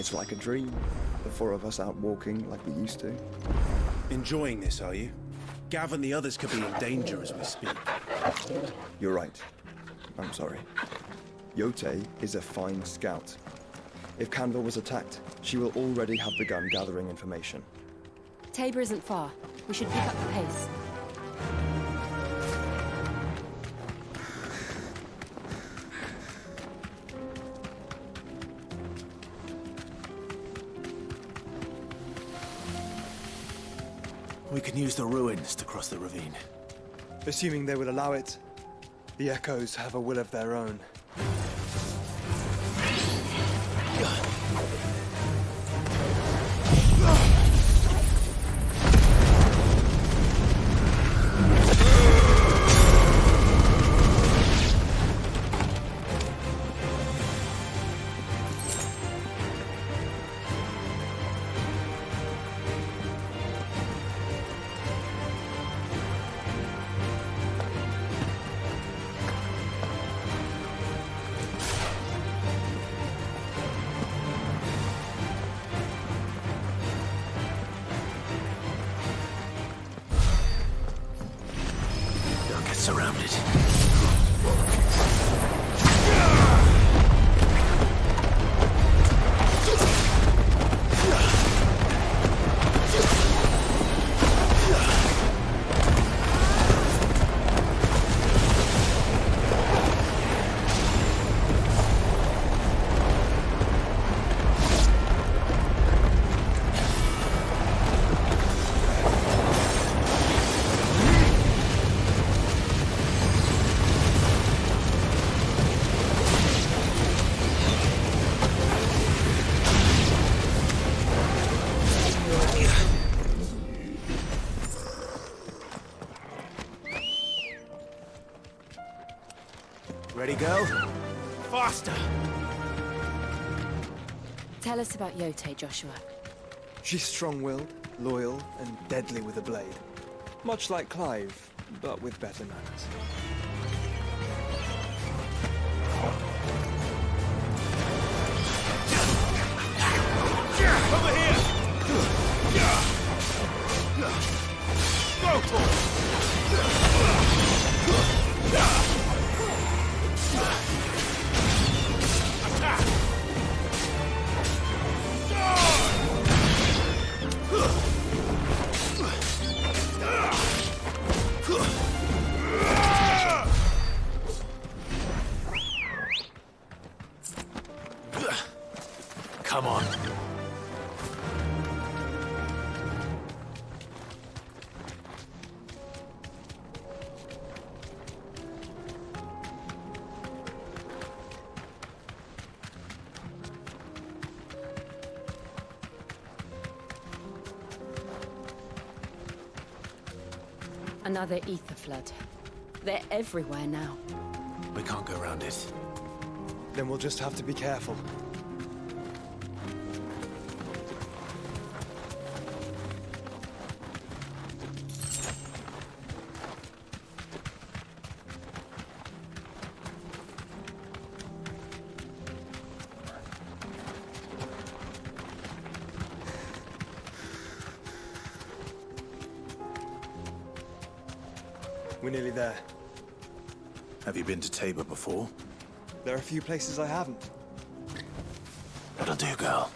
It's like a dream. The four of us out walking like we used to. Enjoying this, are you? Gav and the others could be in danger as we speak. You're right. I'm sorry. Yote is a fine scout. If Canva was attacked, she will already have begun gathering information. Tabor isn't far. We should pick up the pace. We can use the ruins to cross the ravine. Assuming they would allow it, the Echoes have a will of their own. Surrounded. Ready, go? Faster! Tell us about Yote, Joshua. She's strong-willed, loyal, and deadly with a blade. Much like Clive, but with better manners. Over here! Go for it! Come on. Another ether flood. They're everywhere now. We can't go around it. Then we'll just have to be careful. We're nearly there. Have you been to Tabor before? There are a few places I haven't. That'll do, girl.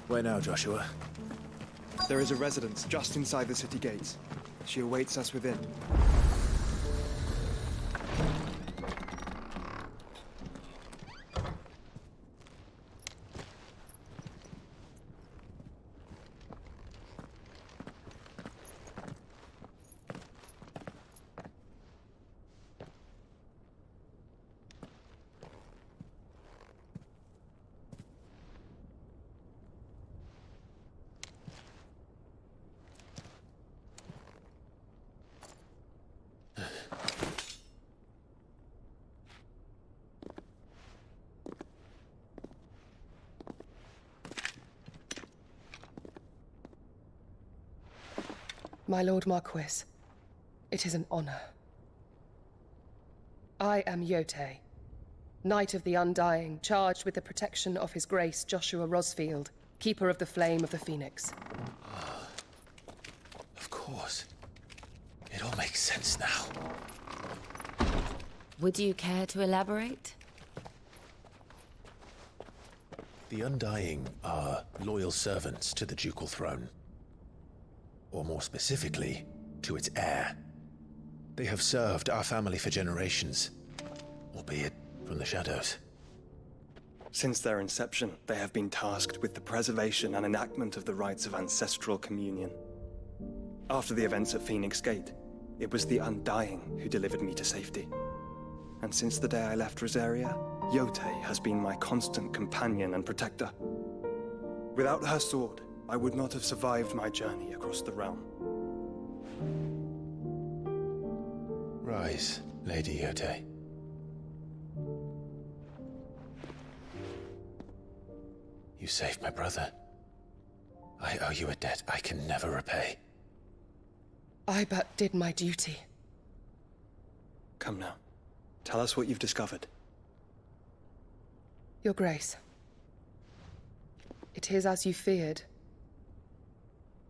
Where now, Joshua? There is a residence just inside the city gates. She awaits us within. My Lord Marquis, it is an honor. I am Yotei, Knight of the Undying, charged with the protection of His Grace Joshua Rosfield, Keeper of the Flame of the Phoenix. Of course. It all makes sense now. Would you care to elaborate? The Undying are loyal servants to the ducal throne. Or more specifically, to its heir. They have served our family for generations, albeit from the shadows. Since their inception, they have been tasked with the preservation and enactment of the rites of ancestral communion. After the events at Phoenix Gate, it was the Undying who delivered me to safety. And since the day I left Rosaria, Yotei has been my constant companion and protector. Without her sword, I would not have survived my journey across the realm. Rise, Lady Yotei. You saved my brother. I owe you a debt I can never repay. I but did my duty. Come now. Tell us what you've discovered. Your Grace. It is as you feared.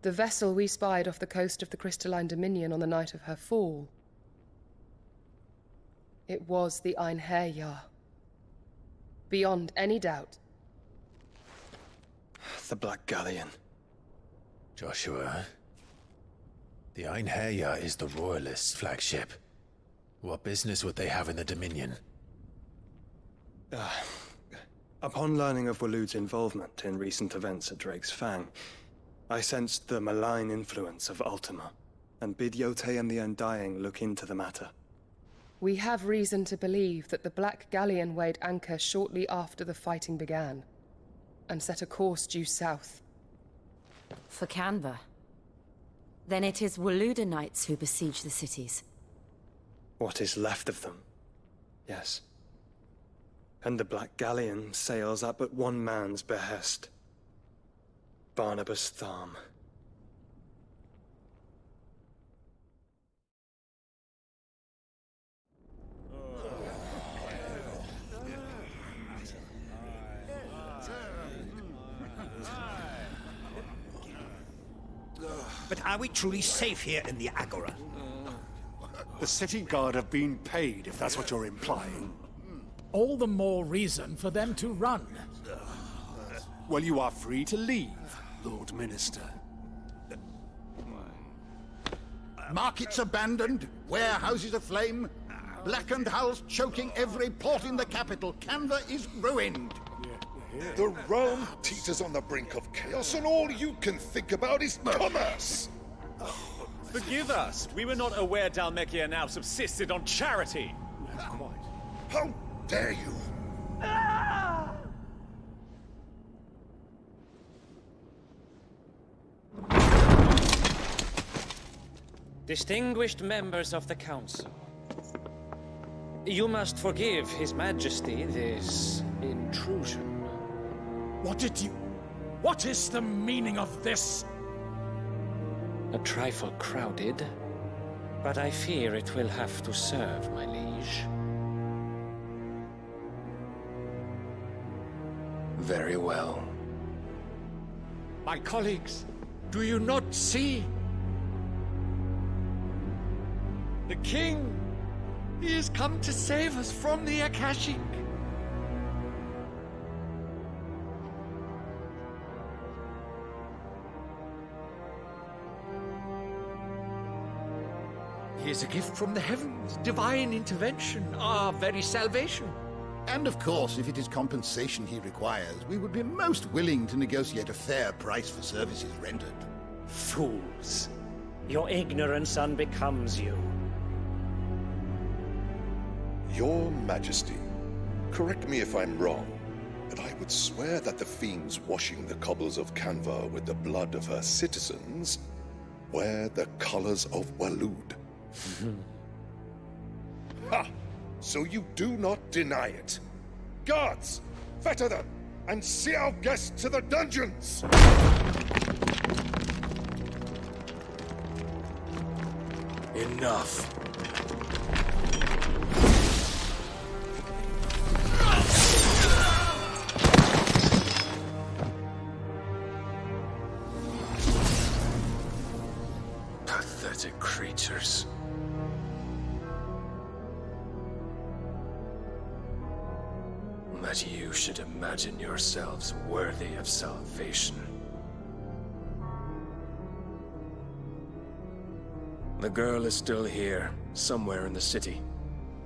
The vessel we spied off the coast of the Crystalline Dominion on the night of her fall. It was the Einherjar. Beyond any doubt. The Black Galleon. Joshua, the Einherjar is the Royalists' flagship. What business would they have in the Dominion? Upon learning of Waloed's involvement in recent events at Drake's Fang, I sensed the malign influence of Ultima, and bid Yotei and the Undying look into the matter. We have reason to believe that the Black Galleon weighed anchor shortly after the fighting began, and set a course due south. For Canva. Then it is Waloeda Knights who besiege the cities. What is left of them, yes. And the Black Galleon sails at but one man's behest. Barnabas Tharm. But are we truly safe here in the Agora? The city guard have been paid, if that's what you're implying. All the more reason for them to run. Well, you are free to leave, Lord Minister. Markets abandoned, warehouses aflame, blackened hulls choking every port in the capital. Canva is ruined. The realm teeters on the brink of chaos, and all you can think about is commerce! Forgive us! We were not aware Dhalmekia now subsisted on charity! How dare you! Distinguished members of the Council, you must forgive His Majesty this intrusion. What is the meaning of this? A trifle crowded, but I fear it will have to serve, my liege. Very well. My colleagues, do you not see? The King! He has come to save us from the Akashic! He is a gift from the heavens, divine intervention, our very salvation. And of course, if it is compensation he requires, we would be most willing to negotiate a fair price for services rendered. Fools! Your ignorance unbecomes you. Your Majesty, correct me if I'm wrong, but I would swear that the fiends washing the cobbles of Canva with the blood of her citizens wear the colors of Waloed. Ha! So you do not deny it. Guards, fetter them, and see our guests to the dungeons! Enough. pathetic creatures. That you should imagine yourselves worthy of salvation. The girl is still here, somewhere in the city,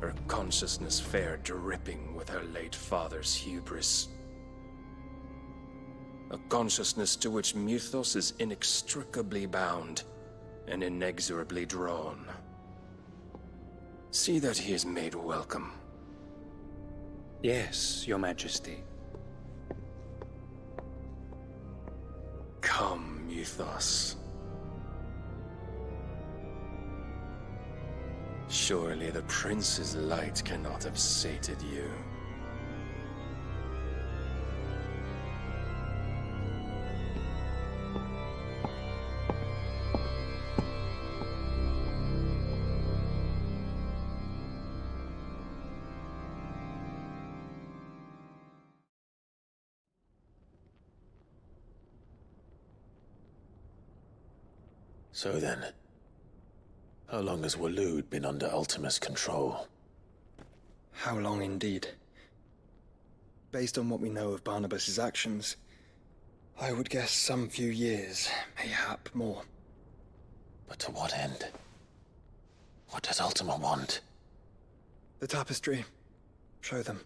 her consciousness fair dripping with her late father's hubris. A consciousness to which Mythos is inextricably bound and inexorably drawn. See that he is made welcome. Yes, Your Majesty. Come, Mythos. Surely the prince's light cannot have sated you. So then, how long has Waloed been under Ultima's control? How long indeed? Based on what we know of Barnabas's actions, I would guess some few years, mayhap more. But to what end? What does Ultima want? The tapestry. Show them.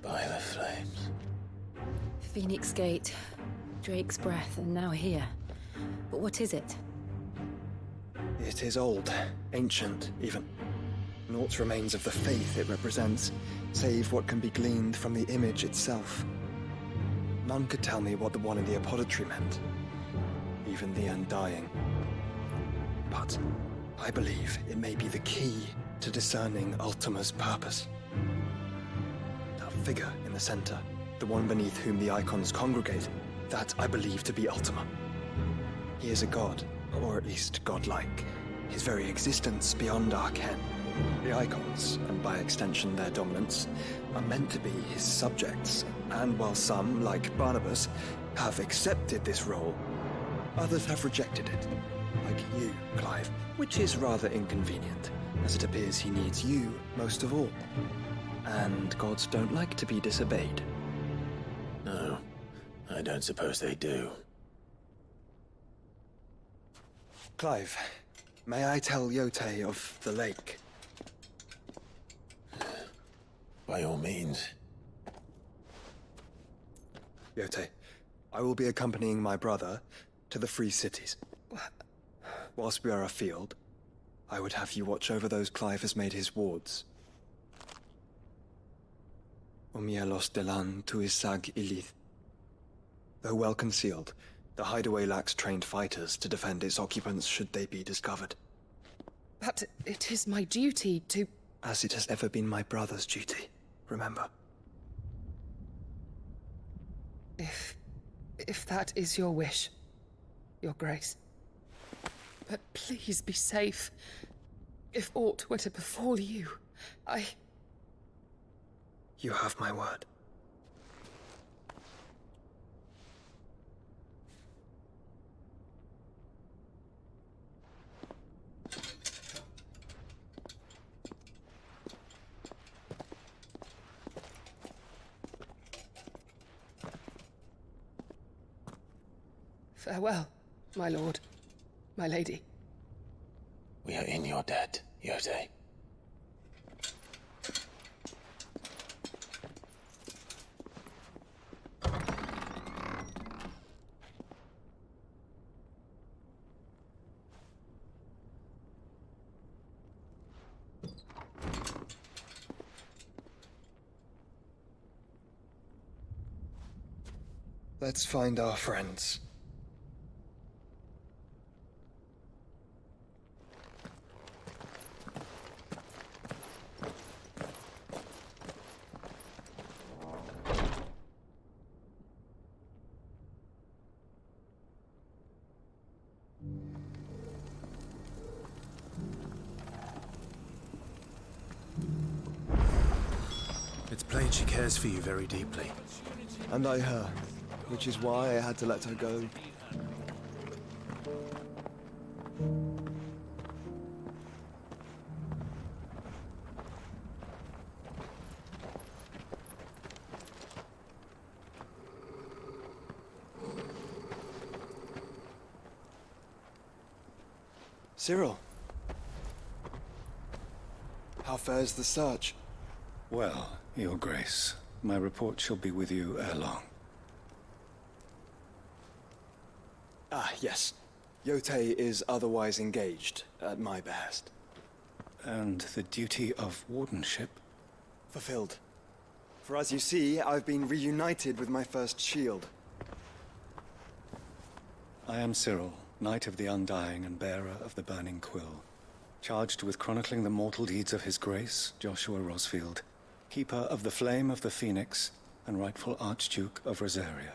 By the flames. Phoenix Gate, Drake's Breath, and now here. But what is it? It is old, ancient, even. Naught remains of the faith it represents, save what can be gleaned from the image itself. None could tell me what the one in the apothecary meant, even the Undying. But I believe it may be the key to discerning Ultima's purpose. That figure in the center, the one beneath whom the icons congregate, that I believe to be Ultima. He is a god, or at least godlike, his very existence beyond our ken. The icons, and by extension their dominance, are meant to be his subjects, and while some, like Barnabas, have accepted this role, others have rejected it, like you, Clive, which is rather inconvenient, as it appears he needs you most of all. And gods don't like to be disobeyed. No, I don't suppose they do. Clive, may I tell Yote of the lake? By all means. Yote, I will be accompanying my brother to the Free Cities. Whilst we are afield, I would have you watch over those Clive has made his wards. Omielos delan tuisag ilith. Though well concealed, the hideaway lacks trained fighters to defend its occupants should they be discovered. But it is my duty to... As it has ever been my brother's duty, remember. If that is your wish, Your Grace. But please be safe. If aught were to befall you, You have my word. Farewell, my lord, my lady. We are in your debt, Yote. Let's find our friends. It's plain she cares for you very deeply. And I her, which is why I had to let her go. Cyril. How fares the search? Well, Your Grace, my report shall be with you ere long. Ah, yes. Yotei is otherwise engaged, at my behest. And the duty of wardenship? Fulfilled. For as you see, I've been reunited with my first shield. I am Cyril, Knight of the Undying and bearer of the Burning Quill, charged with chronicling the mortal deeds of His Grace, Joshua Rosfield, keeper of the Flame of the Phoenix and rightful Archduke of Rosaria.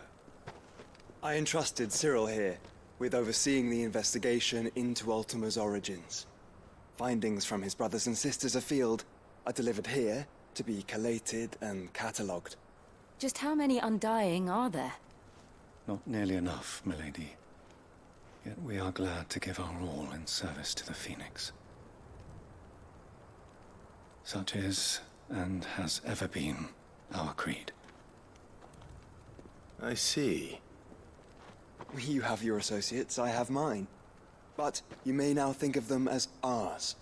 I entrusted Cyril here with overseeing the investigation into Ultima's origins. Findings from his brothers and sisters afield are delivered here to be collated and catalogued. Just how many Undying are there? Not nearly enough, milady. Yet we are glad to give our all in service to the Phoenix. Such is, and has ever been, our creed. I see. You have your associates, I have mine. But you may now think of them as ours.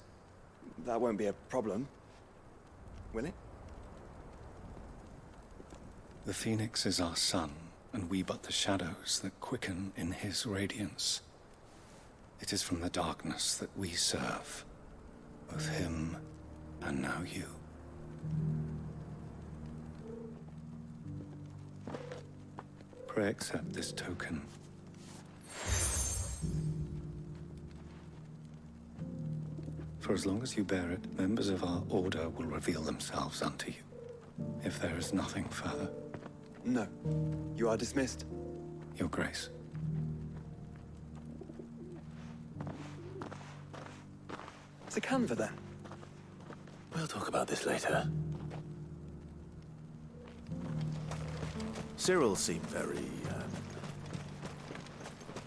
That won't be a problem, will it? The Phoenix is our sun, and we but the shadows that quicken in his radiance. It is from the darkness that we serve, both him and now you. Pray accept this token. For as long as you bear it, members of our order will reveal themselves unto you. If there is nothing further. No. You are dismissed. Your Grace. To Canva, then. We'll talk about this later. Cyril seemed very,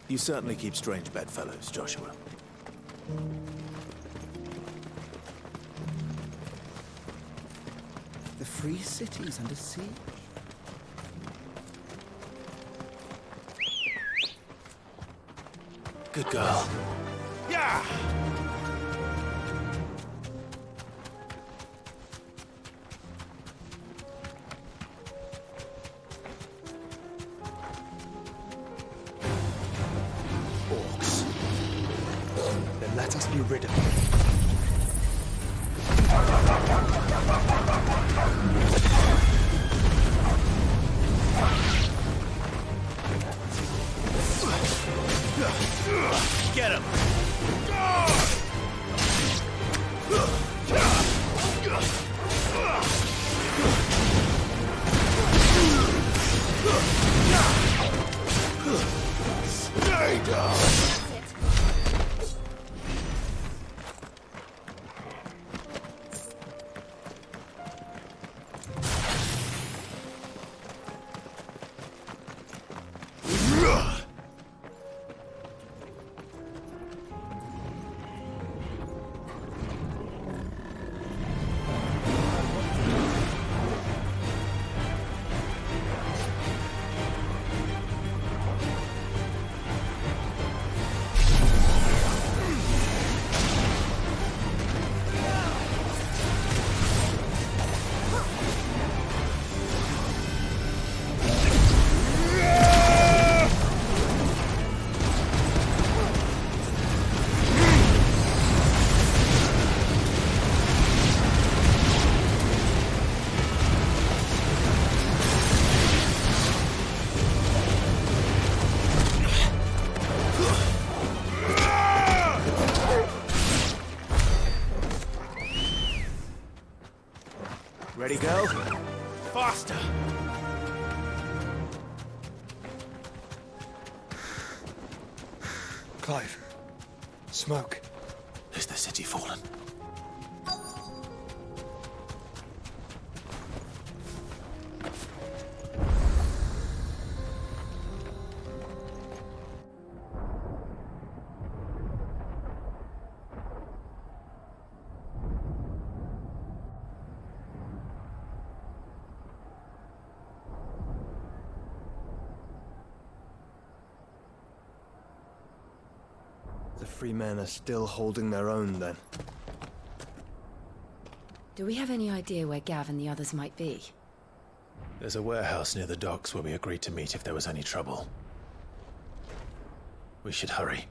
You certainly keep strange bedfellows, Joshua. The free city is under siege. Good girl. Yeah! Orcs. Then let us be rid of them. Get him! Stay down! Ready, go? Faster! Clive. Smoke. Is the city fallen? Free men are still holding their own, then. Do we have any idea where Gav and the others might be? There's a warehouse near the docks where we agreed to meet if there was any trouble. We should hurry.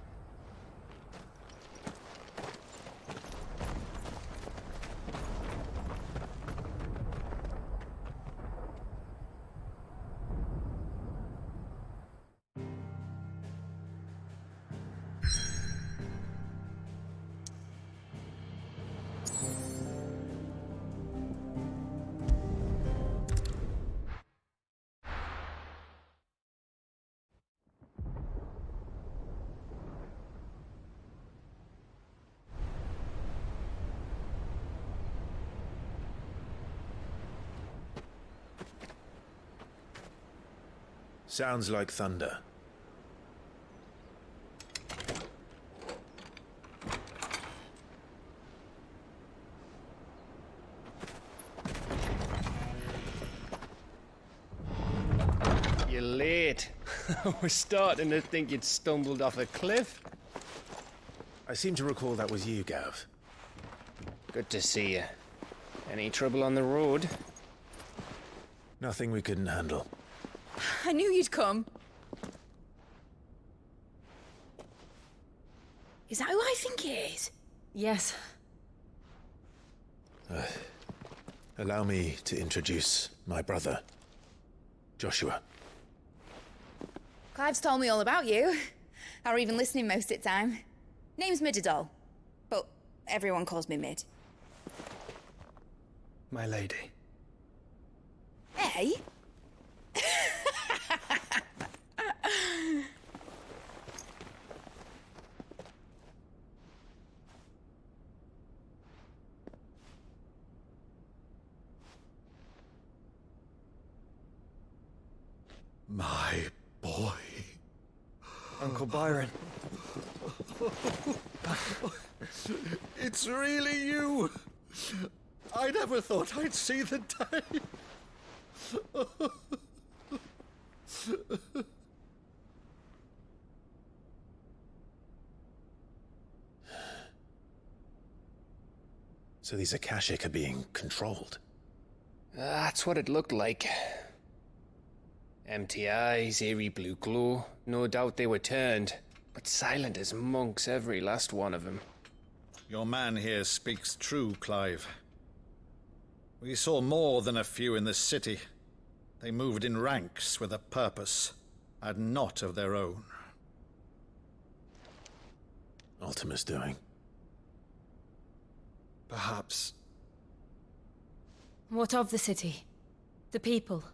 Sounds like thunder. You're late. I was starting to think you'd stumbled off a cliff. I seem to recall that was you, Gav. Good to see you. Any trouble on the road? Nothing we couldn't handle. I knew you'd come. Is that who I think it is? Yes. Allow me to introduce my brother, Joshua. Clive's told me all about you. Or even listening most of the time. Name's Midadol, but everyone calls me Mid. My lady. Hey? My boy. Uncle Byron. It's really you. I never thought I'd see the day. So these Akashic are being controlled? That's what it looked like. Empty eyes, eerie blue glow. No doubt they were turned, but silent as monks, every last one of them. Your man here speaks true, Clive. We saw more than a few in the city. They moved in ranks with a purpose, and not of their own. Ultima's doing. Perhaps. What of the city? The people?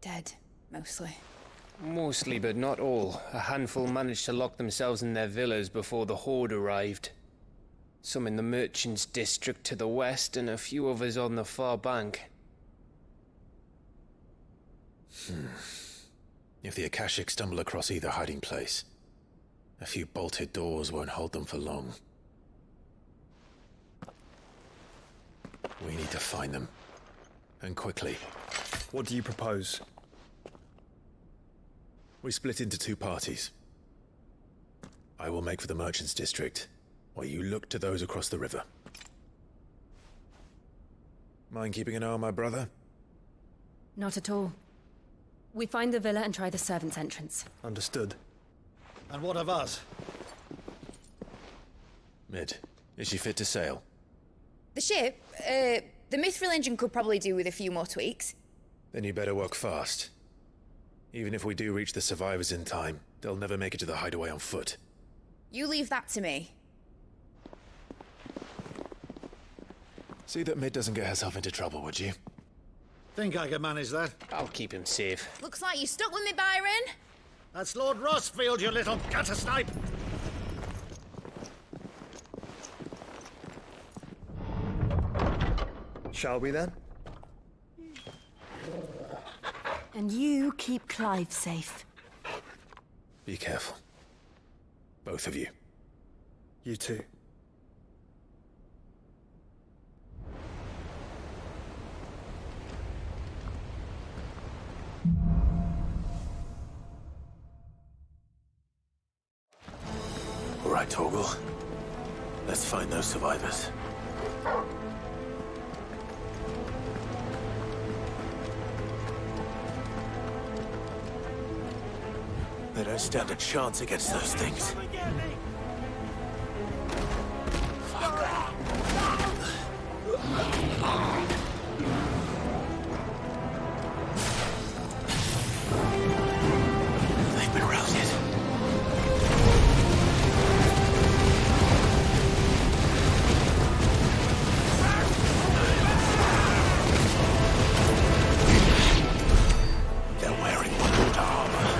Dead, mostly. Mostly, but not all. A handful managed to lock themselves in their villas before the Horde arrived. Some in the Merchants' District to the west, and a few others on the far bank. If the Akashic stumble across either hiding place, a few bolted doors won't hold them for long. We need to find them. And quickly. What do you propose? We split into two parties. I will make for the Merchants' District, while you look to those across the river. Mind keeping an eye on my brother? Not at all. We find the villa and try the servants' entrance. Understood. And what of us? Mid, is she fit to sail? The ship, the Mithril engine could probably do with a few more tweaks. Then you better work fast. Even if we do reach the survivors in time, they'll never make it to the hideaway on foot. You leave that to me. See that Mid doesn't get herself into trouble, would you? Think I can manage that? I'll keep him safe. Looks like you stuck with me, Byron. That's Lord Rossfield, you little gutter snipe! Shall we then? And you keep Clive safe. Be careful. Both of you. You too. Torgal. Let's find those survivors. They don't stand a chance against those things. They've been routed. They're wearing good armor.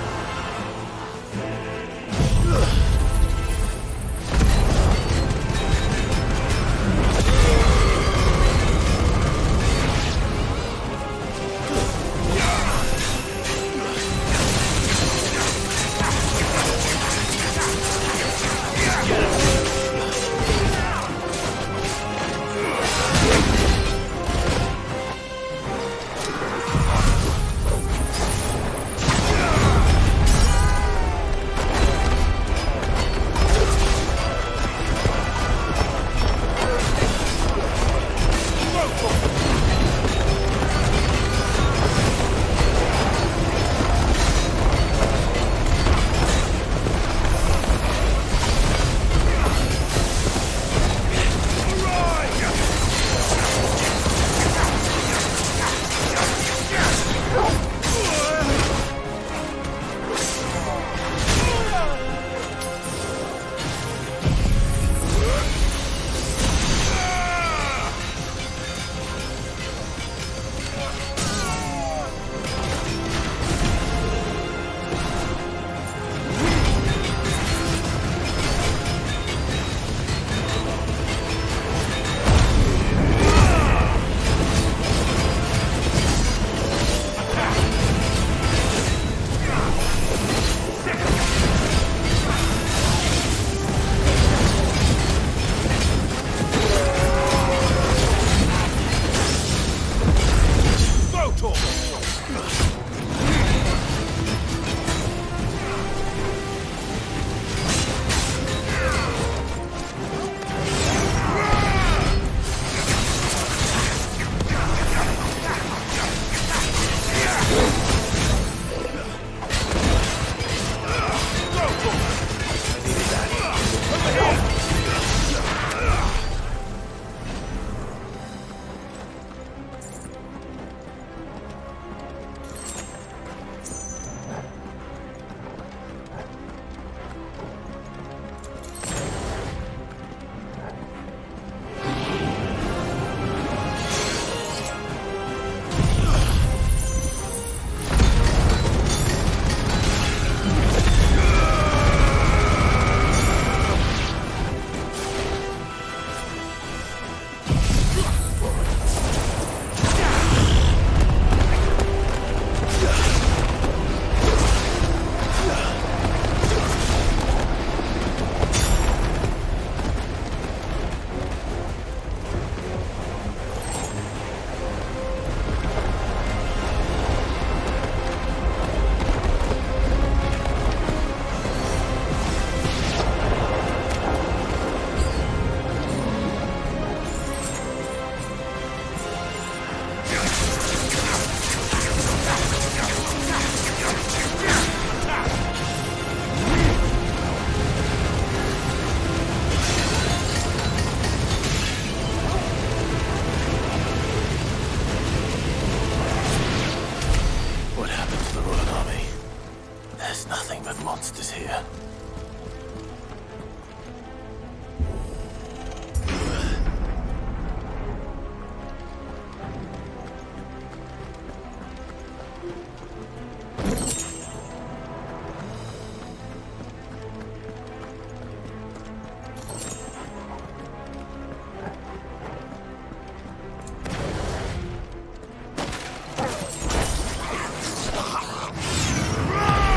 monsters here.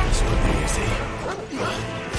This will be easy.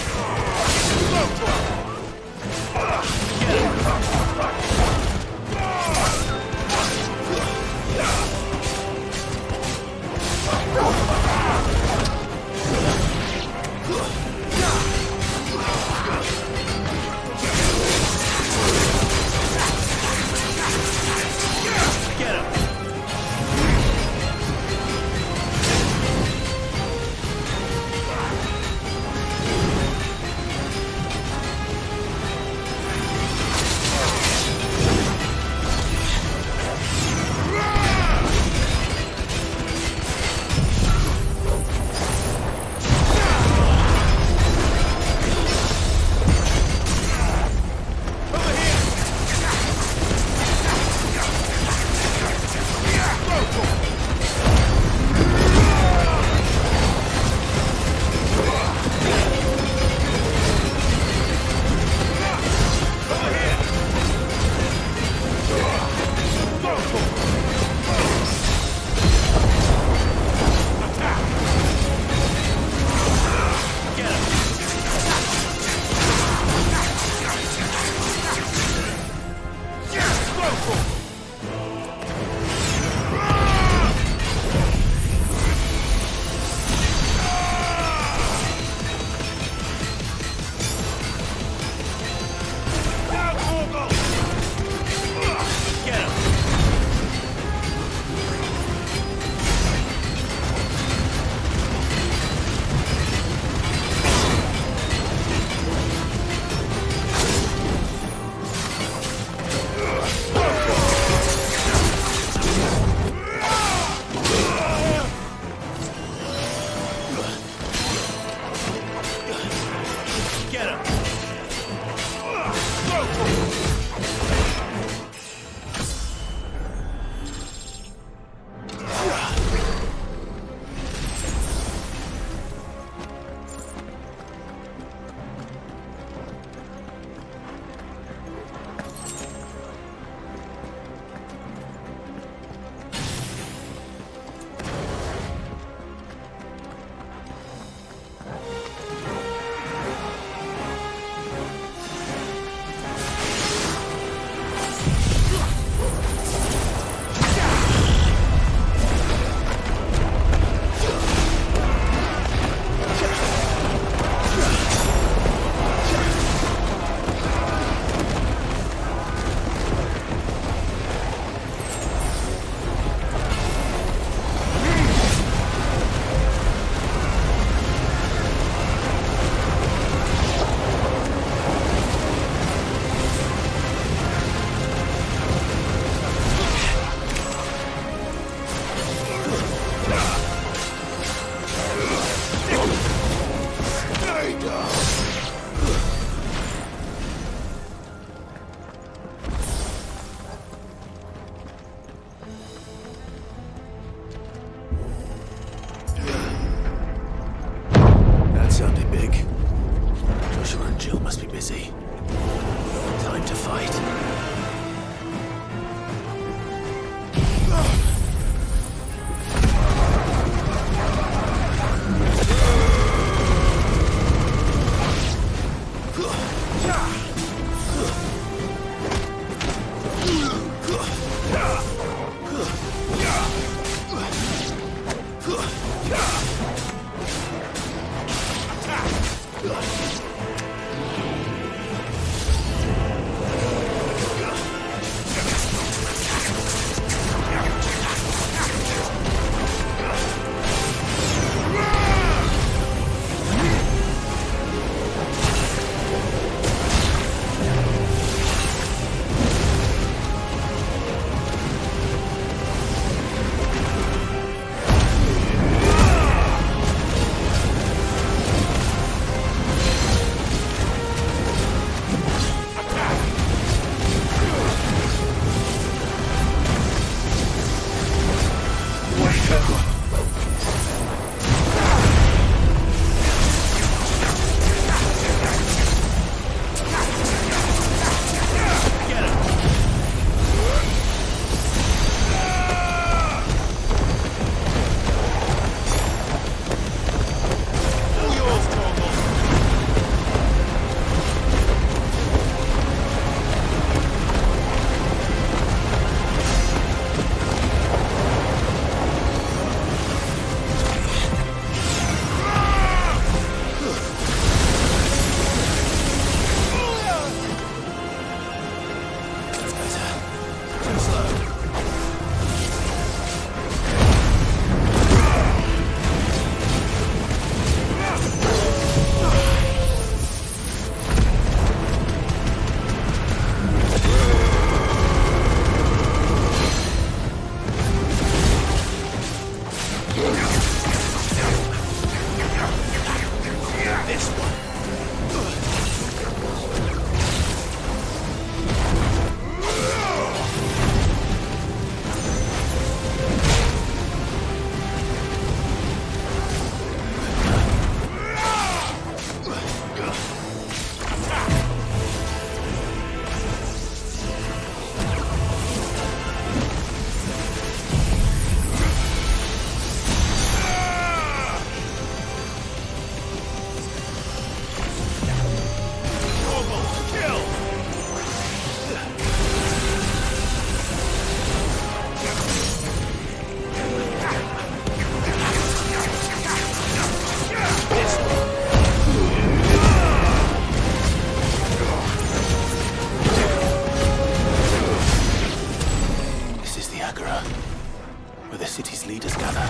Where the city's leaders gather.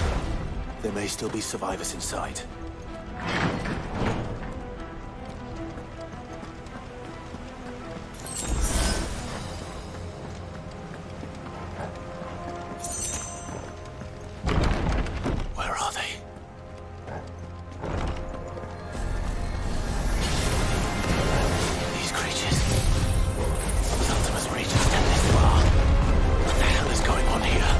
There may still be survivors inside. Where are they? These creatures. Ultima's reach extend this far. What the hell is going on here?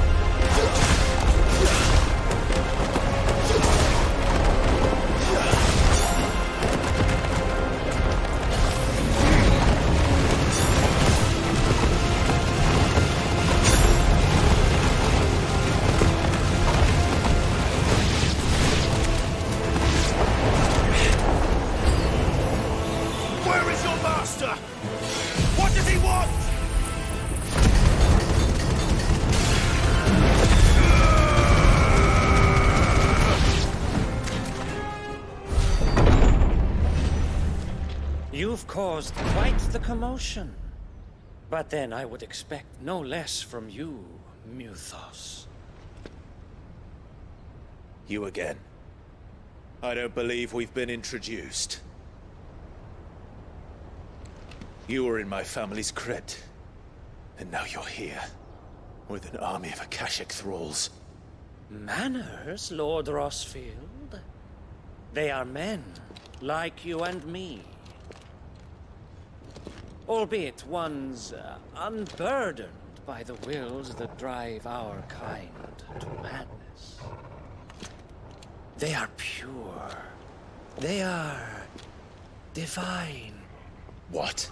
Where is your master? What does he want? You've caused quite the commotion. But then I would expect no less from you, Muthos. You again. I don't believe we've been introduced. You were in my family's crypt, and now you're here, with an army of Akashic thralls. Manners, Lord Rosfield? They are men, like you and me. Albeit ones unburdened by the wills that drive our kind to madness. They are pure. They are divine. What?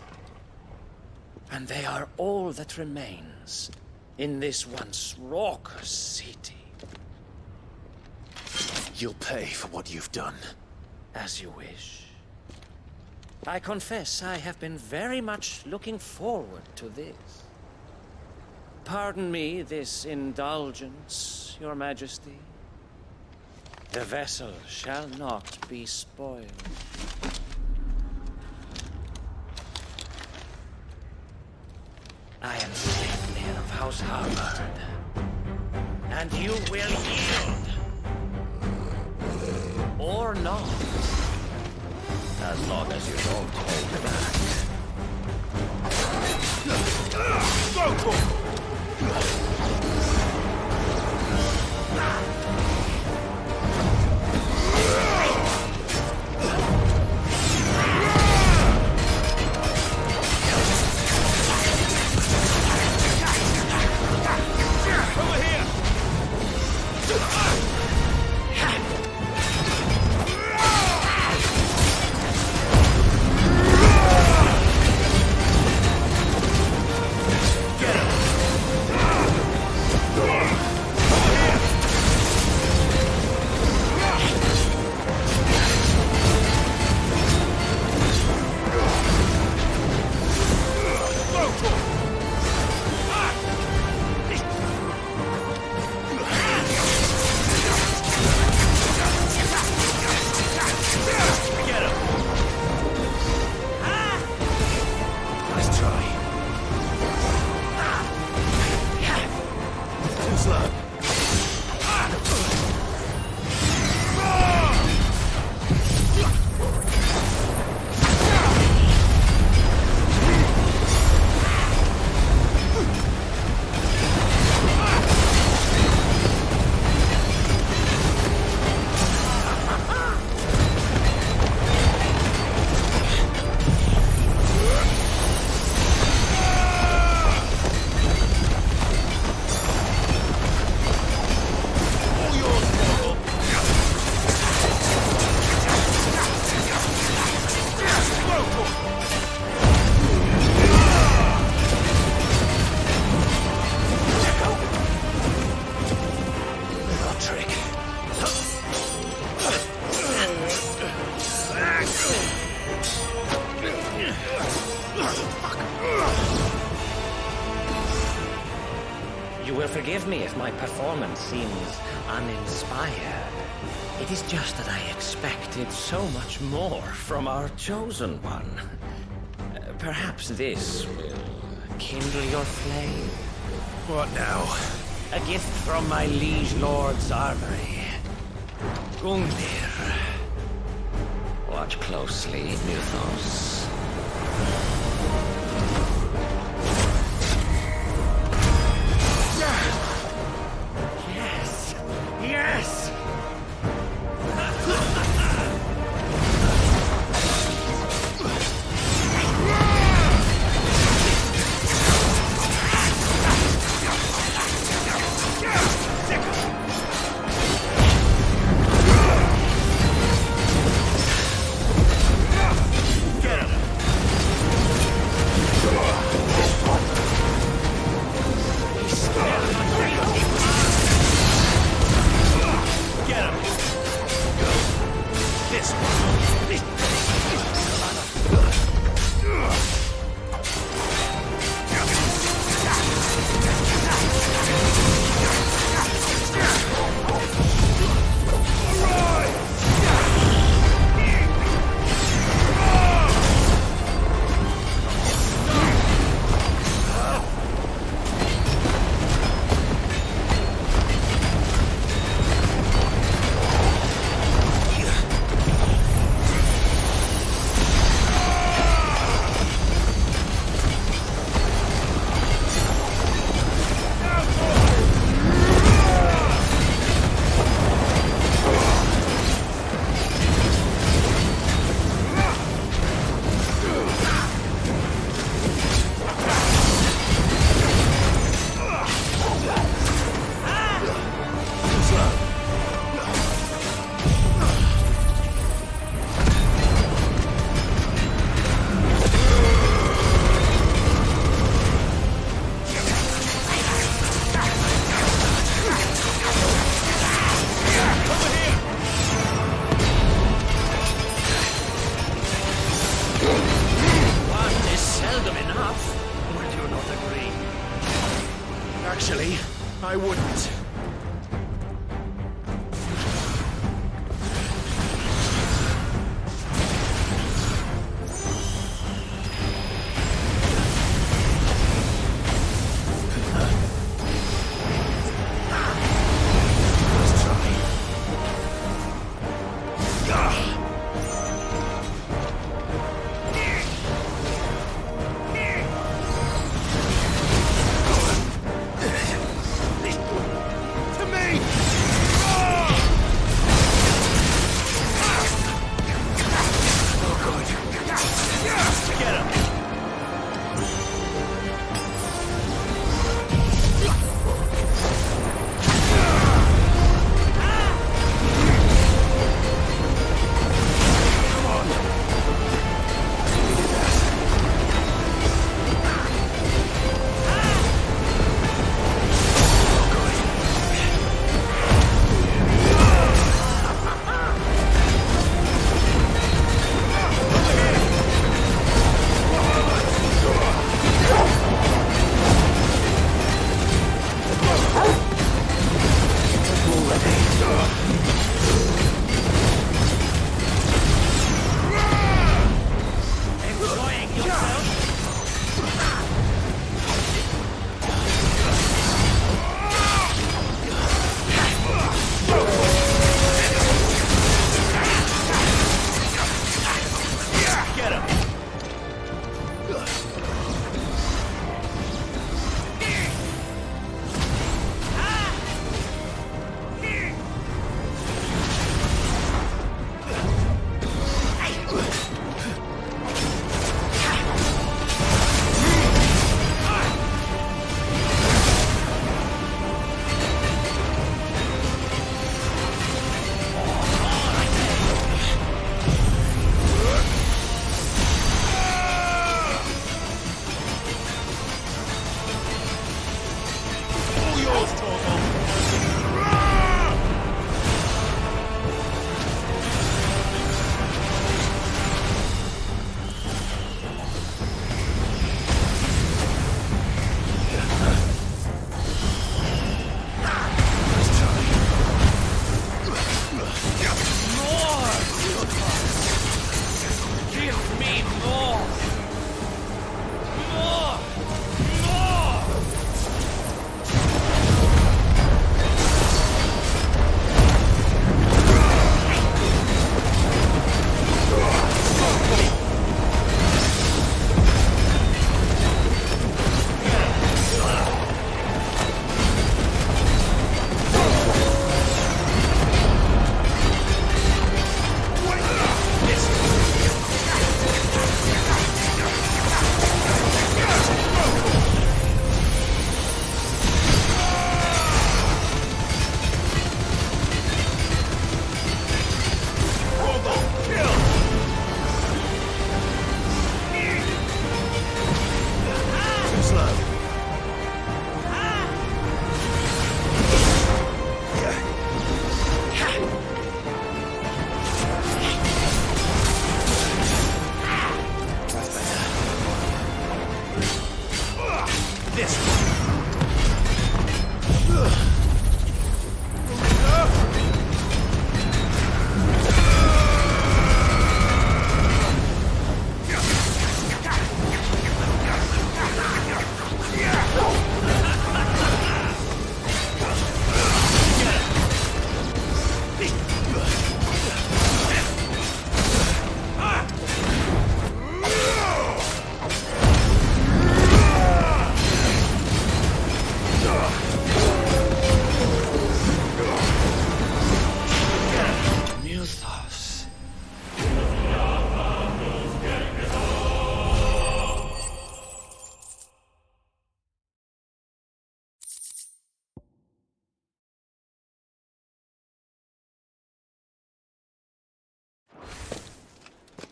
And they are all that remains in this once raucous city. You'll pay for what you've done. As you wish. I confess I have been very much looking forward to this. Pardon me this indulgence, Your Majesty. The vessel shall not be spoiled. I am Sleipnir of House Harvard, and you will yield. Or not. As long as you don't hold back. Over here! You will forgive me if my performance seems uninspired. It is just that I expected so much more from our chosen one. Perhaps this will kindle your flame. What now? A gift from my liege lord's armory. Gungnir. Watch closely, Mythos. Yes! Yes! Get him! Enjoying yourself? Get him!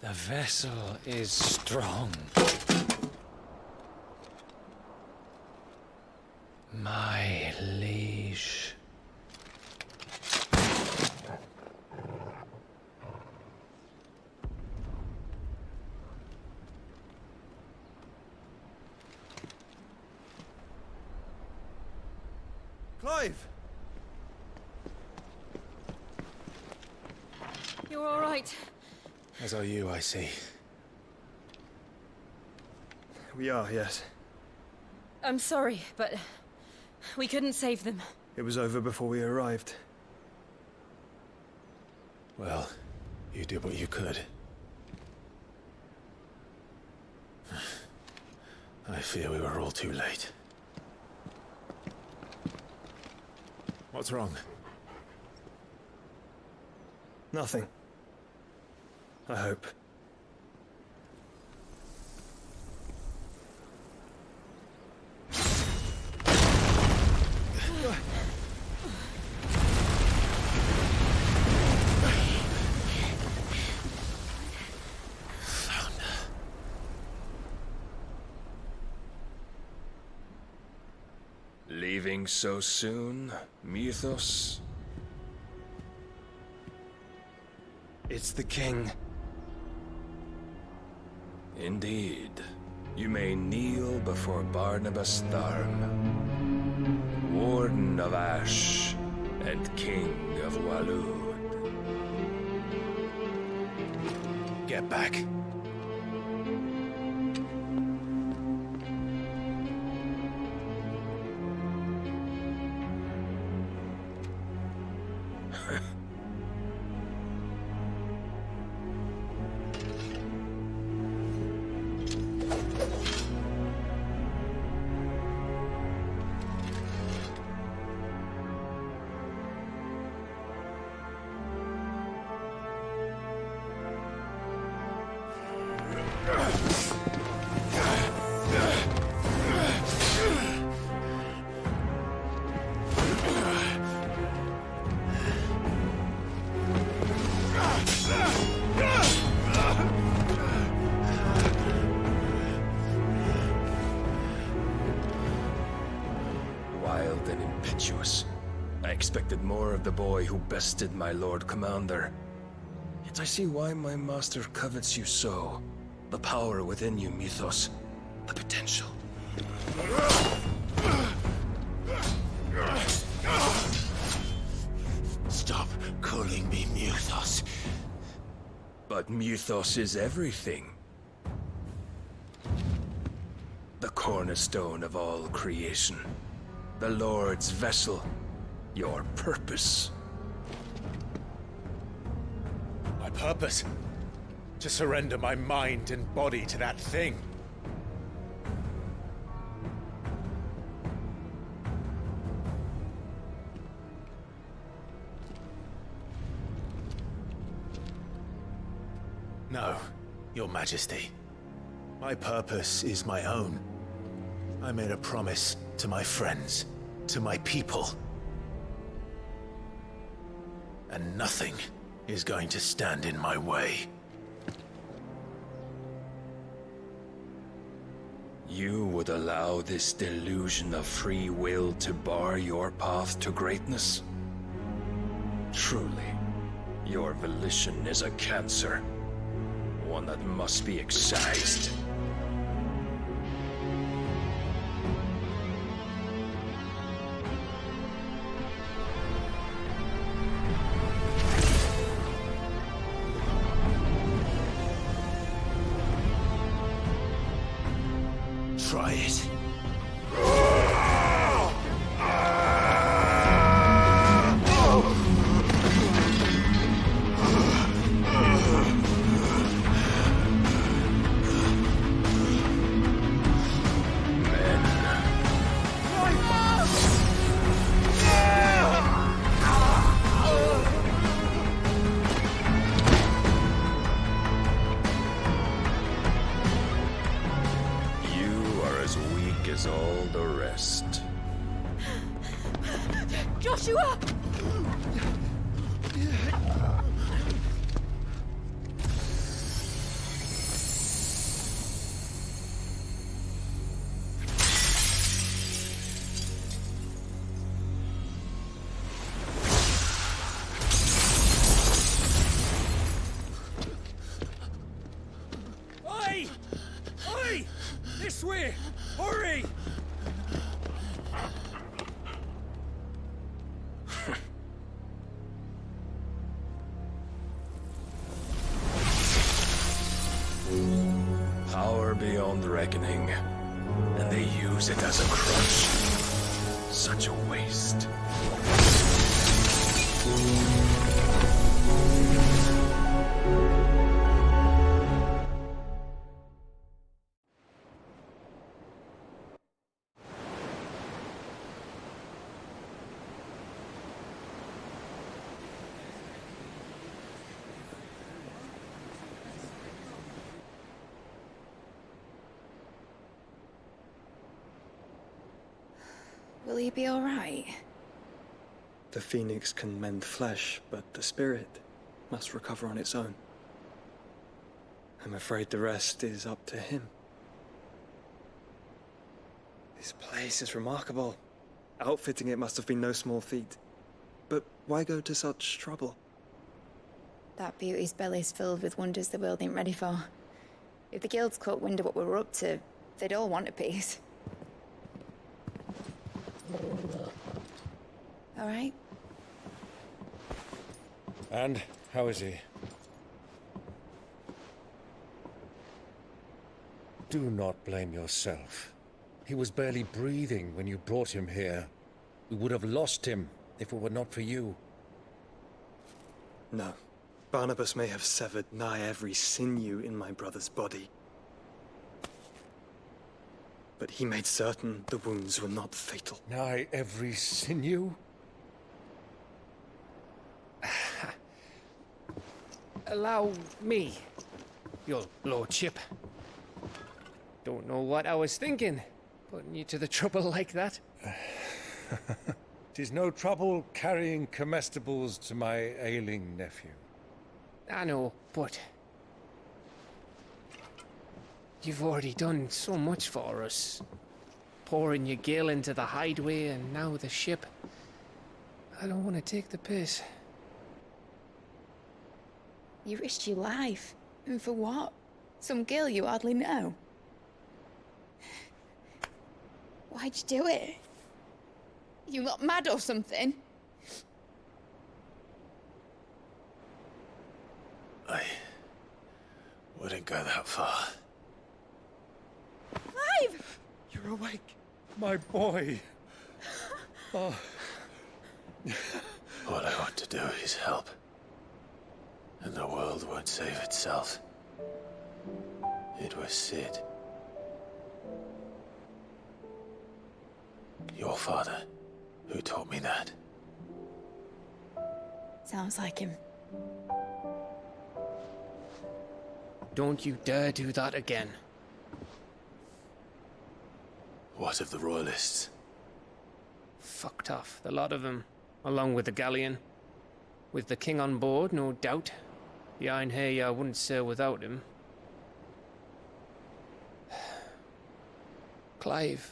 The vessel is strong. My liege. Clive! You're all right. As are you, I see. We are, yes. I'm sorry, but we couldn't save them. It was over before we arrived. Well, you did what you could. I fear we were all too late. What's wrong? Nothing. I hope. Leaving so soon, Mythos? It's the king. Indeed. You may kneel before Barnabas Tharm, Warden of Ash and King of Waloed. Get back. Wild and impetuous. I expected more of the boy who bested my Lord Commander. Yet I see why my master covets you so. The power within you, Mythos. The potential. Stop calling me Mythos. But Mythos is everything. The cornerstone of all creation. The Lord's vessel. Your purpose. My purpose? To surrender my mind and body to that thing. No, Your Majesty. My purpose is my own. I made a promise to my friends, to my people. And nothing is going to stand in my way. You would allow this delusion of free will to bar your path to greatness? Truly, your volition is a cancer. One that must be excised. Try it. As all the rest. Joshua! Oi! Oi! This way! Hurry! Power beyond reckoning, and they use it as a crutch. Such a waste. Will he be all right? The Phoenix can mend flesh, but the spirit must recover on its own. I'm afraid the rest is up to him. This place is remarkable. Outfitting it must have been no small feat. But why go to such trouble? That beauty's belly's filled with wonders the world ain't ready for. If the guilds caught wind of what we were up to, they'd all want a piece. All right? And how is he? Do not blame yourself. He was barely breathing when you brought him here. We would have lost him if it were not for you. No. Barnabas may have severed nigh every sinew in my brother's body. But he made certain the wounds were not fatal. Nigh every sinew? Allow me, your lordship. Don't know what I was thinking, putting you to the trouble like that. 'Tis no trouble carrying comestibles to my ailing nephew. I know, but you've already done so much for us. Pouring your gale into the hideaway and now the ship. I don't want to take the piss. You risked your life. And for what? Some girl you hardly know. Why'd you do it? You not mad or something? I wouldn't go that far. Clive! You're awake, my boy. Oh. All I want to do is help. And the world won't save itself. It was Sid. Your father, who taught me that. Sounds like him. Don't you dare do that again. What of the Royalists? Fucked off, the lot of them, along with the galleon. With the king on board, no doubt. The Iron Hair wouldn't sail without him. Clive.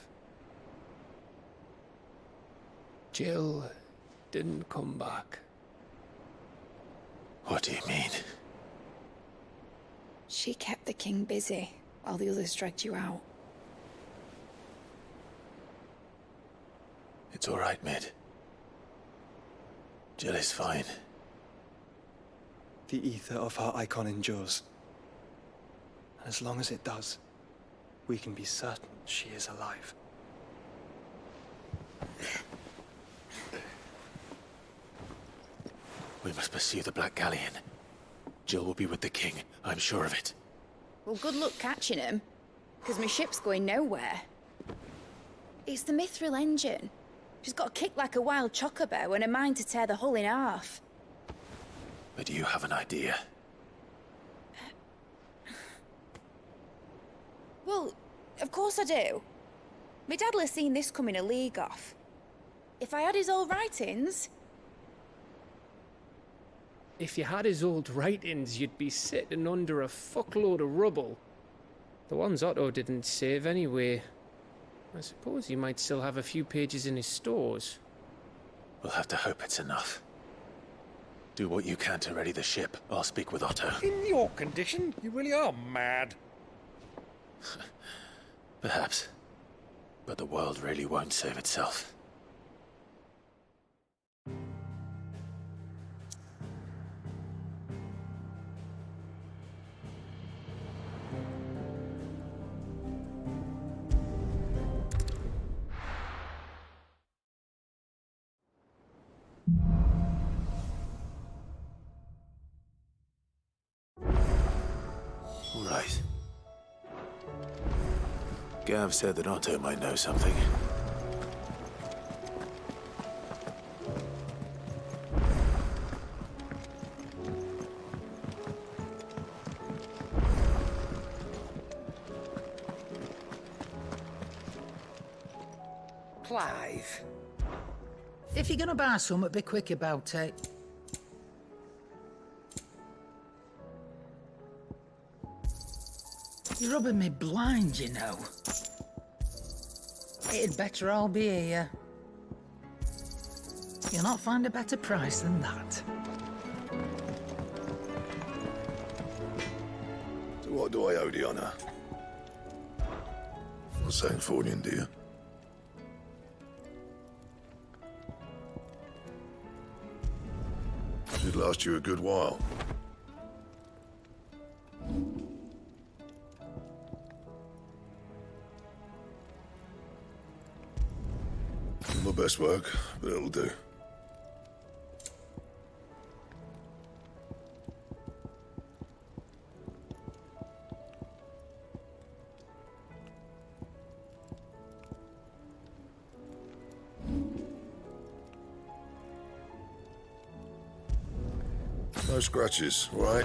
Jill didn't come back. What do you mean? She kept the king busy while the others dragged you out. It's all right, Mid. Jill is fine. The ether of her icon endures. And as long as it does, we can be certain she is alive. We must pursue the Black Galleon. Jill will be with the king, I'm sure of it. Well, good luck catching him, because my ship's going nowhere. It's the Mithril engine. She's got a kick like a wild chocobo and a mind to tear the hull in half. But you have an idea. Well, of course I do. My dad'll have seen this coming a league off. If I had his old writings... If you had his old writings, you'd be sitting under a fuckload of rubble. The ones Otto didn't save anyway. I suppose he might still have a few pages in his stores. We'll have to hope it's enough. Do what you can to ready the ship. I'll speak with Otto. In your condition, you really are mad. Perhaps. But the world really won't save itself. Right. Gav said that Otto might know something. Clive. If you're gonna buy something, be quick about it. You're rubbing me blind, you know. It'd better all be here. You'll not find a better price than that. So what do I owe the honor? For St. Fornian, dear. Should last you a good while. Not my best work, but it'll do. No scratches, right?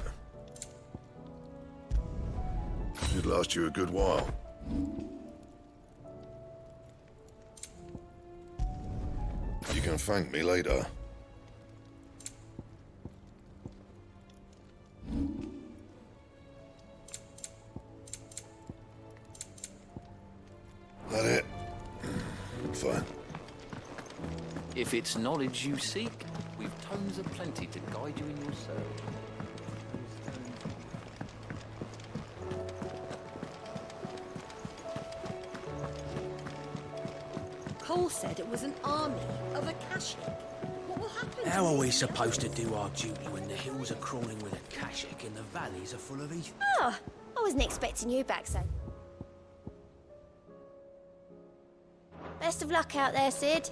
Should last you a good while. You can thank me later. That it? Fine. If it's knowledge you seek, we've tomes aplenty to guide you in your search. Cole said it was an army of Akashic. What will happen to How are me? we supposed to do our duty when the hills are crawling with Akashic and the valleys are full of heath? Oh, I wasn't expecting you back so. Best of luck out there, Sid.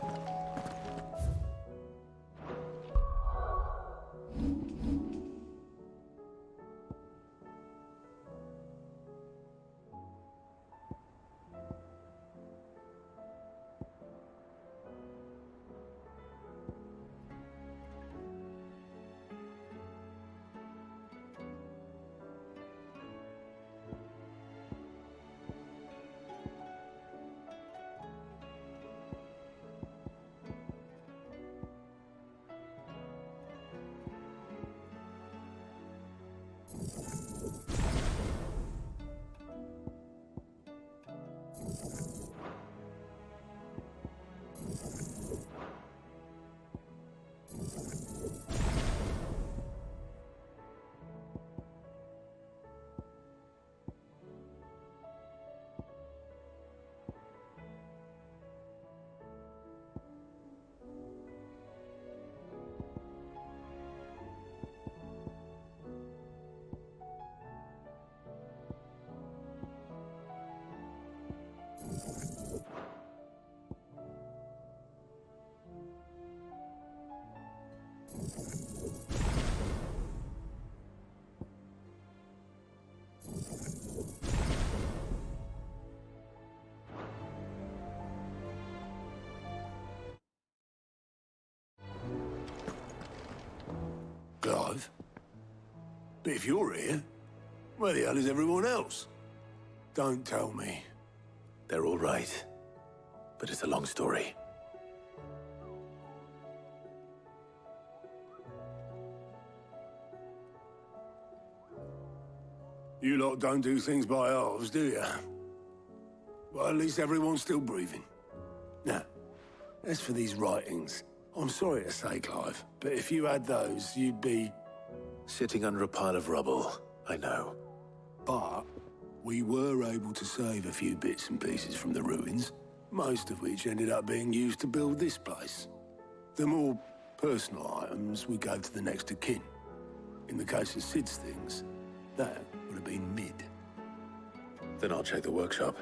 Clive? But if you're here, where the hell is everyone else? Don't tell me. They're all right. But it's a long story. You lot don't do things by halves, do you? Well, at least everyone's still breathing. Now, as for these writings, I'm sorry to say, Clive, but if you had those, you'd be... Sitting under a pile of rubble, I know. But we were able to save a few bits and pieces from the ruins, most of which ended up being used to build this place. The more personal items we gave to the next of kin. In the case of Sid's things, that would have been mid. Then I'll check the workshop.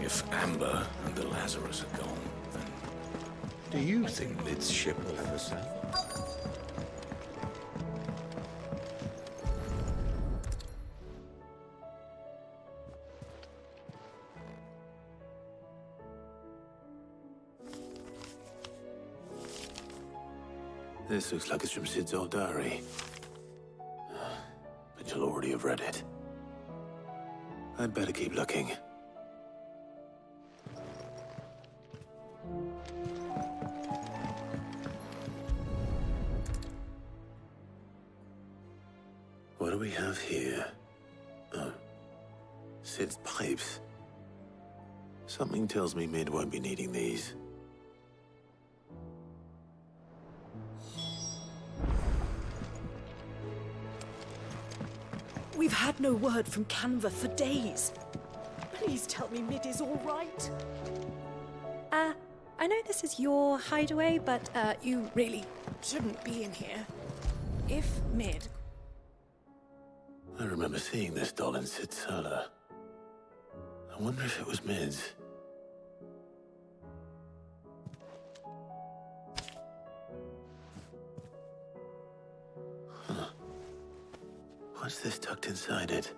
If Amber and the Lazarus are gone, then do you think Lid's ship will ever sail? This looks like it's from Sid's old diary. But you'll already have read it. I'd better keep looking. What do we have here? Oh, Sid's pipes. Something tells me Mid won't be needing these. We've had no word from Canva for days. Please tell me Mid is all right. I know this is your hideaway, but, You really shouldn't be in here. If Mid... I remember seeing this doll in Sid's cellar. I wonder if it was Mid's. Huh. What's this tucked inside it?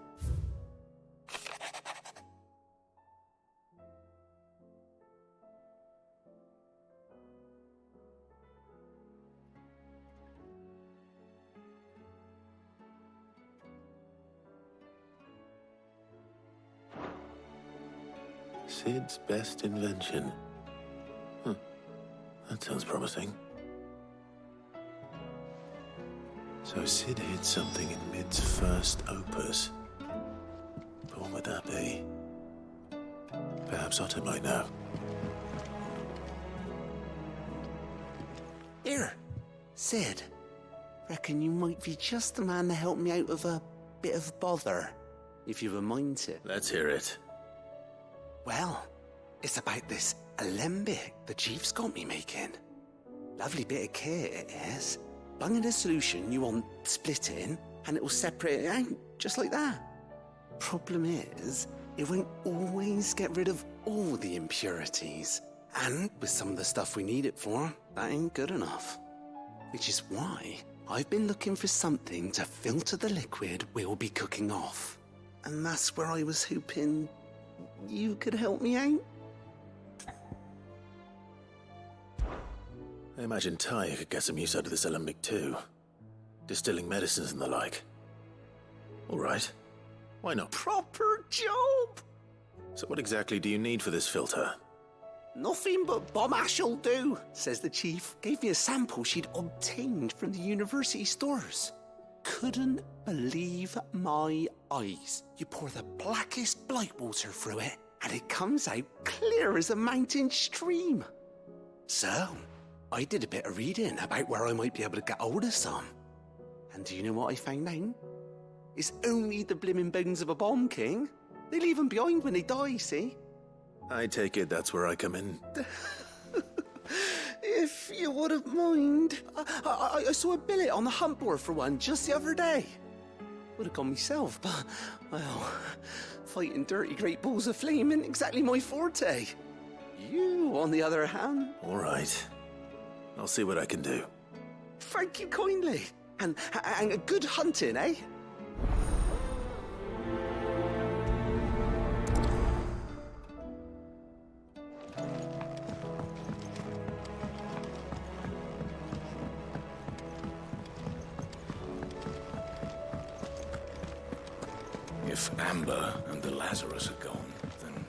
Sid's best invention. Huh. That sounds promising. So Sid hid something in Mid's first opus. But what would that be? Perhaps Otto might know. Here, Sid. Reckon you might be just the man to help me out of a bit of bother, if you've a mind to. Let's hear it. Well, it's about this alembic the Chief's got me making. Lovely bit of kit it is. Bung in a solution you want splitting, and it'll separate it out, just like that. Problem is, it won't always get rid of all the impurities. And with some of the stuff we need it for, that ain't good enough. Which is why I've been looking for something to filter the liquid we'll be cooking off. And that's where I was hoping you could help me out. I imagine Ty could get some use out of this alembic too. Distilling medicines and the like. All right. Why not? Proper job! So what exactly do you need for this filter? Nothing but bomb ash'll do, says the Chief. Gave me a sample she'd obtained from the university stores. Couldn't believe my eyes. You pour the blackest blight water through it, and it comes out clear as a mountain stream. So, I did a bit of reading about where I might be able to get hold of some. And do you know what I found out? It's only the blimmin' bones of a bomb king. They leave them behind when they die, see? I take it that's where I come in. If you wouldn't mind. I saw a billet on the hunt board for one just the other day. Would have gone myself, but, well, fighting dirty great balls of flame isn't exactly my forte. You, on the other hand... All right. I'll see what I can do. Thank you kindly. And good hunting, eh? If Amber and the Lazarus are gone, then...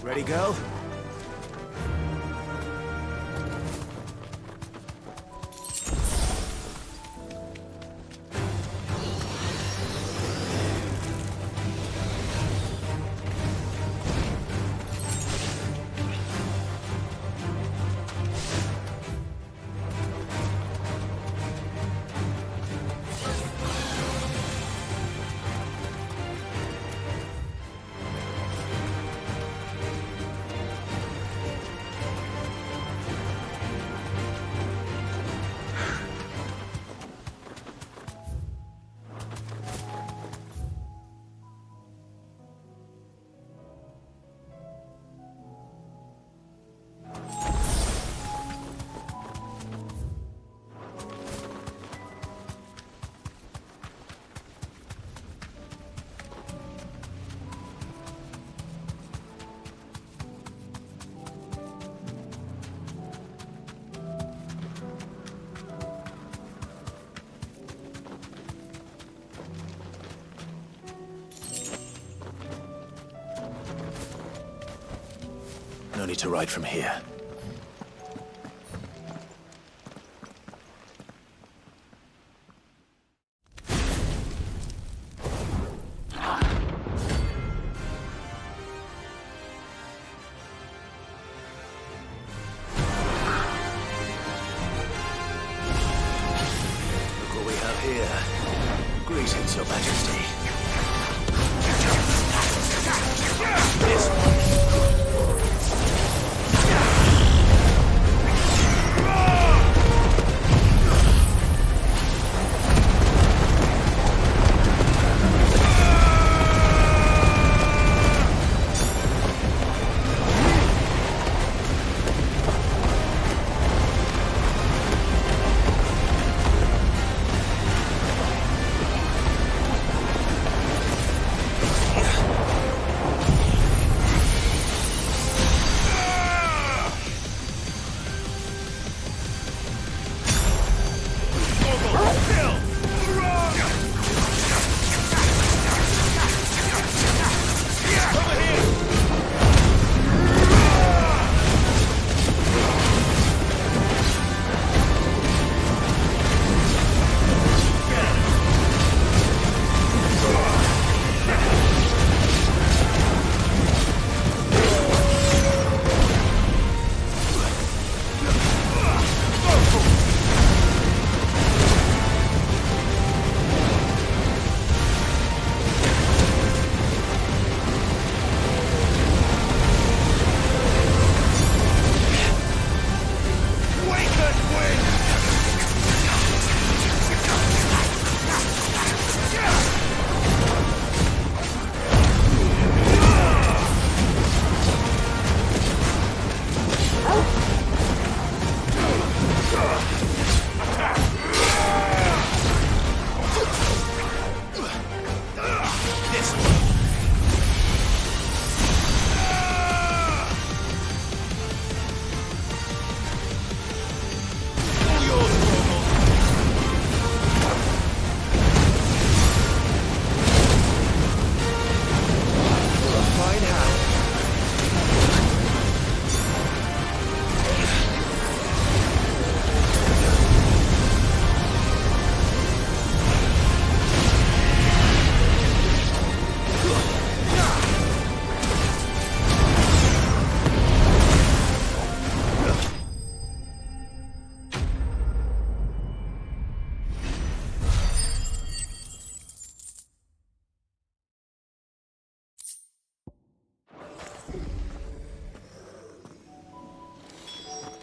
Ready, go? No need to ride from here. Look what we have here. Greetings, Your Majesty. This one.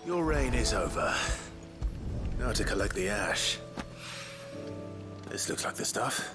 Your reign is over. Now to collect the ash. This looks like the stuff.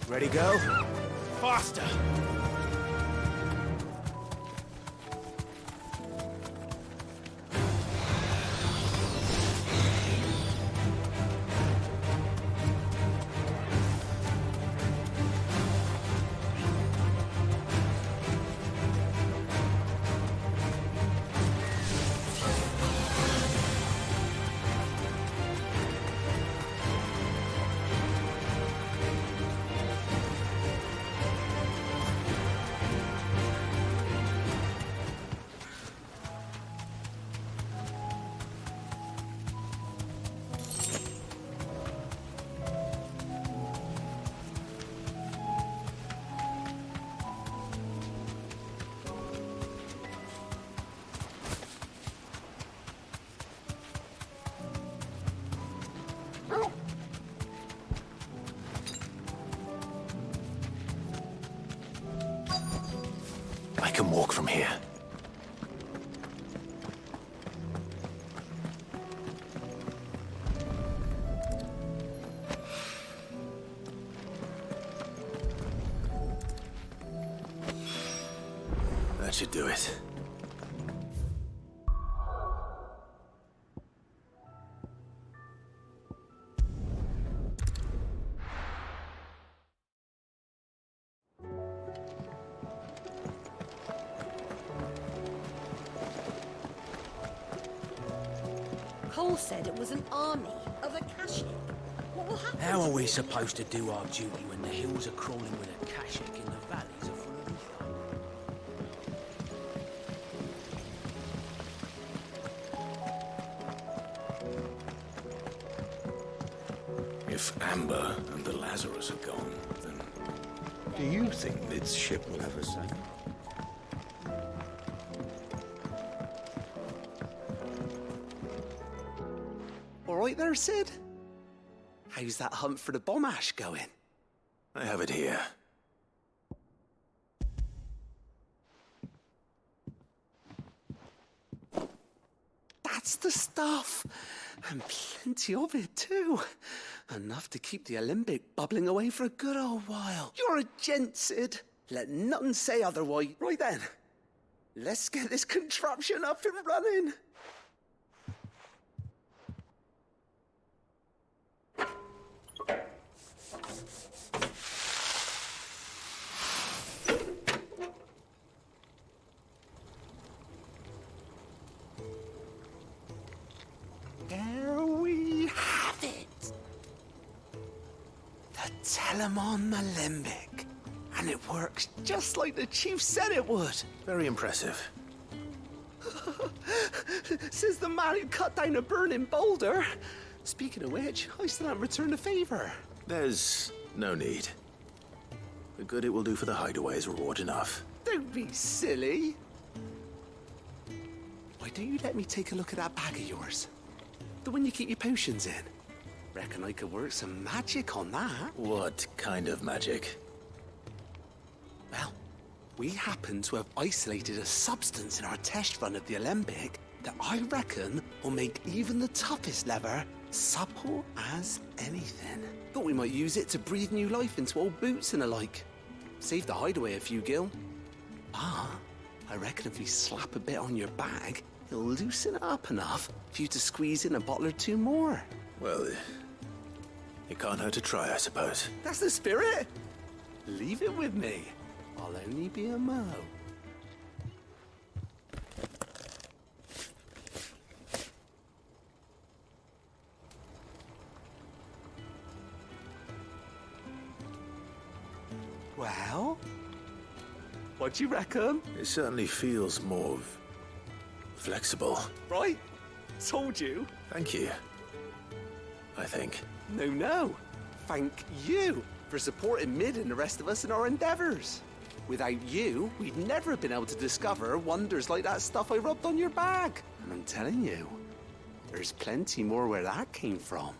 Ready, go? Faster! I can walk from here. That should do it. Cole said it was an army of Akashic. What will happen? How are we supposed to do our duty when the hills are crawling with Akashic and the valleys are full of If Amber and the Lazarus are gone, then do you think Mid's ship will ever sail? All right there, Sid? How's that hunt for the bomb ash going? I have it here. That's the stuff! And plenty of it, too. Enough to keep the Alembic bubbling away for a good old while. You're a gent, Sid. Let nothing say otherwise. Right then, let's get this contraption up and running. There we have it. The Telemon Alembic. And it works just like the chief said it would. Very impressive. Says the man who cut down a burning boulder. Speaking of which, I still haven't returned the favor. There's no need. The good it will do for the hideaway is reward enough. Don't be silly. Why don't you let me take a look at that bag of yours? The one you keep your potions in. Reckon I could work some magic on that. What kind of magic? Well, we happen to have isolated a substance in our test run of the Alembic that I reckon will make even the toughest leather supple as anything. Thought we might use it to breathe new life into old boots and the like. Save the hideaway a few gil. Ah, I reckon if we slap a bit on your bag, it'll loosen it up enough for you to squeeze in a bottle or two more. Well, it can't hurt to try, I suppose. That's the spirit. Leave it with me. I'll only be a mo. Well, what do you reckon? It certainly feels more flexible. Right? Told you. Thank you. I think. No. Thank you for supporting Mid and the rest of us in our endeavors. Without you, we'd never have been able to discover wonders like that stuff I rubbed on your bag. And I'm telling you, there's plenty more where that came from.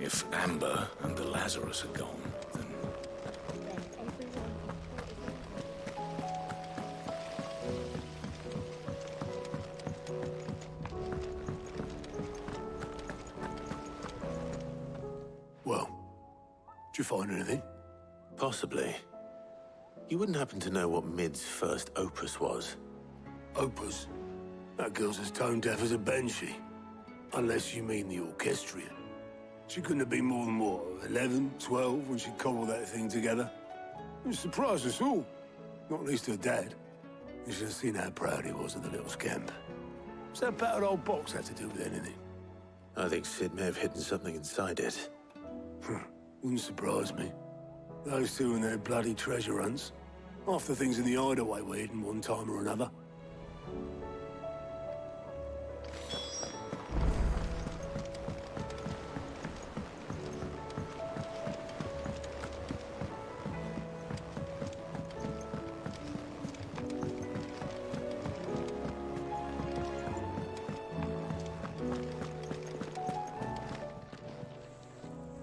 If Amber and the Lazarus are gone, then... Well, did you find anything? Possibly. You wouldn't happen to know what Mid's first opus was? Opus? That girl's as tone-deaf as a banshee. Unless you mean the orchestrion. She couldn't have been more than, what, 11, 12 when she cobbled that thing together? It surprised us all. Not least her dad. You should have seen how proud he was of the little scamp. What's that battered old box have to do with anything? I think Sid may have hidden something inside it. Wouldn't surprise me. Those two and their bloody treasure hunts. Half the things in the hideaway were hidden one time or another.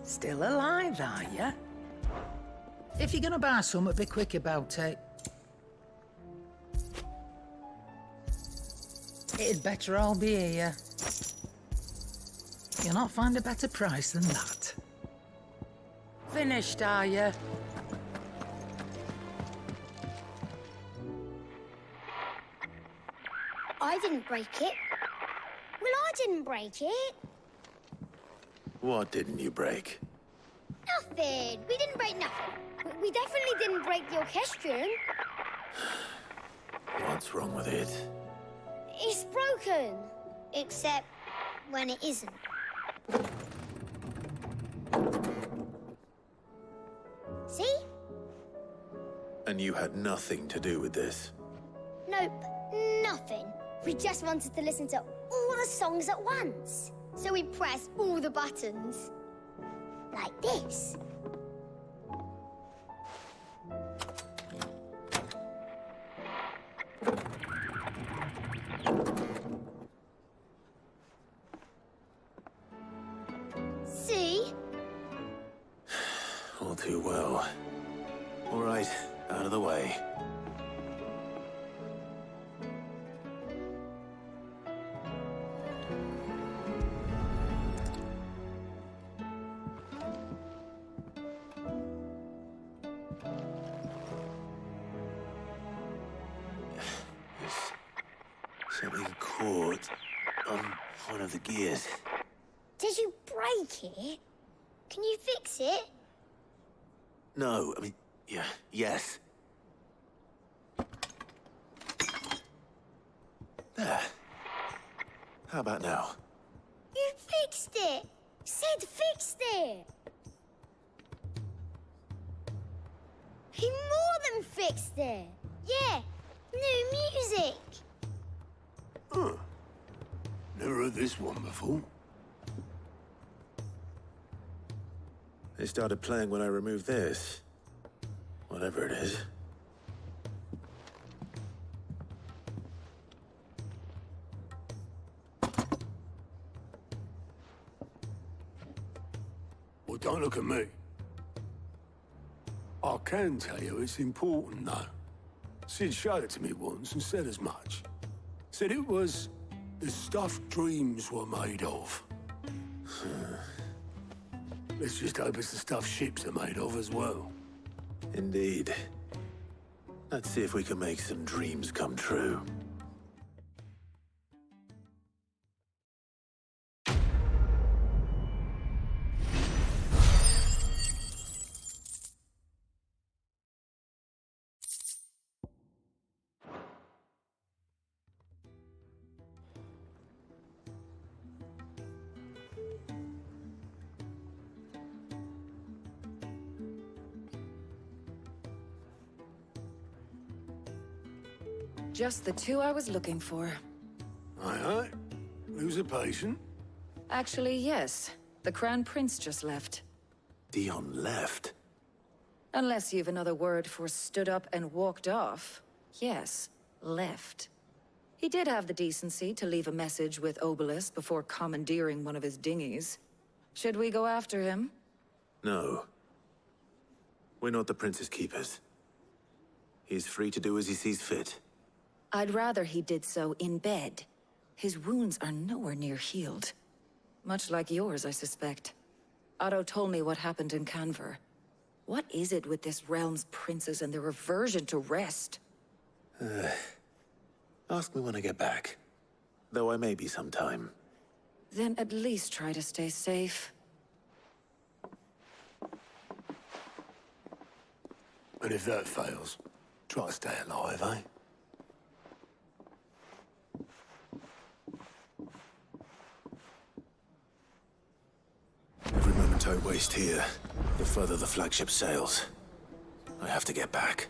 Still alive, are ya? If you're gonna buy something, be quick about it. It'd better all be here. You'll not find a better price than that. Finished, are ya? I didn't break it. Well, I didn't break it. What didn't you break? Nothing. We didn't break nothing. We definitely didn't break the orchestrion. What's wrong with it? It's broken. Except when it isn't. See? And you had nothing to do with this? Nope, nothing. We just wanted to listen to all the songs at once. So we pressed all the buttons. Like this. See? All too well. All right, out of the way. Something caught on one of the gears. Did you break it? Can you fix it? No, I mean, yeah, yes. There. How about now? You fixed it! Sid fixed it! He more than fixed it! Yeah, new music! Huh. Never heard this one before. They started playing when I removed this. Whatever it is. Well, don't look at me. I can tell you it's important, though. Sid showed it to me once and said as much. Said it was the stuff dreams were made of. Let's just hope it's the stuff ships are made of as well. Indeed. Let's see if we can make some dreams come true. Just the two I was looking for. Aye. Who's a patient? Actually, yes. The Crown Prince just left. Dion left? Unless you've another word for stood up and walked off. Yes, left. He did have the decency to leave a message with Obelisk before commandeering one of his dinghies. Should we go after him? No. We're not the Prince's keepers. He's free to do as he sees fit. I'd rather he did so in bed. His wounds are nowhere near healed. Much like yours, I suspect. Otto told me what happened in Canver. What is it with this realm's princes and their aversion to rest? Ask me when I get back. Though I may be sometime. Then at least try to stay safe. And if that fails, try to stay alive, eh? Every moment I waste here, the further the flagship sails. I have to get back.